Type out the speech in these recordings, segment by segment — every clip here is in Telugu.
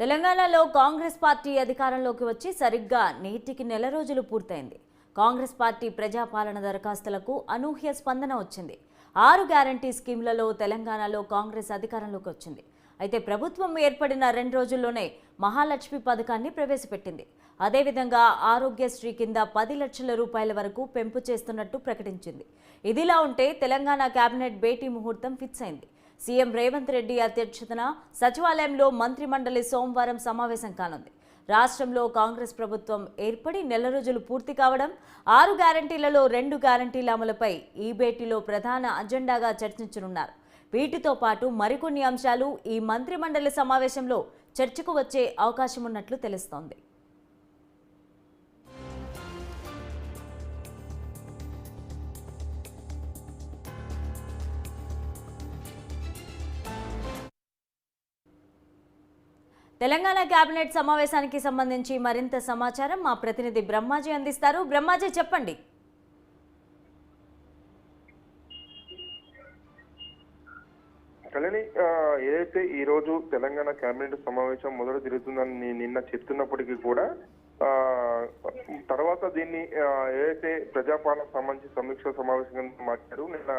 తెలంగాణలో కాంగ్రెస్ పార్టీ అధికారంలోకి వచ్చి సరిగ్గా నేటికి నెల రోజులు పూర్తయింది. కాంగ్రెస్ పార్టీ ప్రజాపాలన దరఖాస్తులకు అనూహ్య స్పందన వచ్చింది. 6 గ్యారంటీ స్కీమ్లలో తెలంగాణలో కాంగ్రెస్ అధికారంలోకి వచ్చింది. అయితే ప్రభుత్వం ఏర్పడిన 2 రోజుల్లోనే మహాలక్ష్మి పథకాన్ని ప్రవేశపెట్టింది. అదేవిధంగా ఆరోగ్యశ్రీ కింద 10 లక్షల రూపాయల వరకు పెంపు చేస్తున్నట్టు ప్రకటించింది. ఇదిలా ఉంటే తెలంగాణ కేబినెట్ భేటీ ముహూర్తం ఫిక్స్ అయింది. సీఎం రేవంత్ రెడ్డి అధ్యక్షతన సచివాలయంలో మంత్రిమండలి సోమవారం సమావేశం కానుంది. రాష్ట్రంలో కాంగ్రెస్ ప్రభుత్వం ఏర్పడి నెల రోజులు పూర్తి కావడం, 6 గ్యారంటీలలో 2 గ్యారంటీల అమలుపై ఈ భేటీలో ప్రధాన అజెండాగా చర్చించనున్నారు. వీటితో పాటు మరికొన్ని అంశాలు ఈ మంత్రిమండలి సమావేశంలో చర్చకు వచ్చే అవకాశం ఉన్నట్లు తెలుస్తోంది. తెలంగాణ కేబినెట్ సమావేశానికి సంబంధించి మరింత సమాచారం మా ప్రతినిధి బ్రహ్మాజీ అందిస్తారు. బ్రహ్మాజీ, చెప్పండి. కళ్యాణి, ఏదైతే ఈ రోజు తెలంగాణ కేబినెట్ సమావేశం మొదలు జరుగుతుందని నిన్న చెప్తున్నప్పటికీ కూడా తర్వాత దీన్ని ఏదైతే ప్రజాపాలనకు సంబంధించి సమీక్ష సమావేశం మార్చారు. నిన్న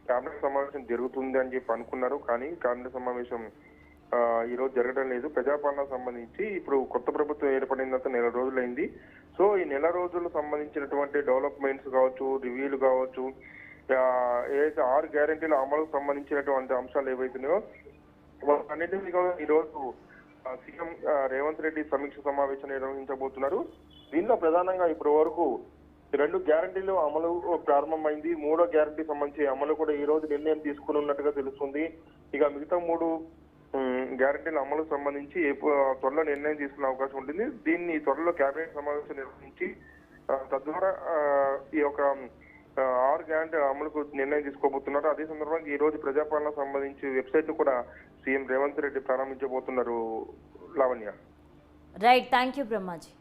కేబినెట్ సమావేశం జరుగుతుంది అని చెప్పి అనుకున్నారు. కానీ కేబినెట్ సమావేశం ఈ రోజు జరగడం లేదు. ప్రజాపాలనకు సంబంధించి ఇప్పుడు కొత్త ప్రభుత్వం ఏర్పడినంత నెల రోజులైంది. సో ఈ నెల రోజులకు సంబంధించినటువంటి డెవలప్మెంట్స్ కావచ్చు, రివ్యూలు కావచ్చు, ఏదైతే 6 గ్యారెంటీల అమలుకు సంబంధించినటువంటి అంశాలు ఏవైతున్నాయో అన్నింటినీ ఈ రోజు సీఎం రేవంత్ రెడ్డి సమీక్ష సమావేశం నిర్వహించబోతున్నారు. దీనిలో ప్రధానంగా ఇప్పటి వరకు 2 గ్యారెంటీలు అమలు ప్రారంభమైంది. 3వ గ్యారెంటీ సంబంధించి అమలు కూడా ఈ రోజు నిర్ణయం తీసుకుని ఉన్నట్టుగా తెలుస్తుంది. ఇక మిగతా 3 గ్యారెంటీల అమలుకు సంబంధించి త్వరలో నిర్ణయం తీసుకునే అవకాశం ఉంటుంది. దీన్ని త్వరలో కేబినెట్ సమావేశం నిర్వహించి తద్వారా ఈ యొక్క 6 గ్యారెంటీల అమలుకు నిర్ణయం తీసుకోబోతున్నారు. అదే సందర్భంగా ఈ రోజు ప్రజాపాలనకు సంబంధించి వెబ్సైట్ కూడా సీఎం రేవంత్ రెడ్డి ప్రారంభించబోతున్నారు. Lavanya. Right, thank you Brahmaji.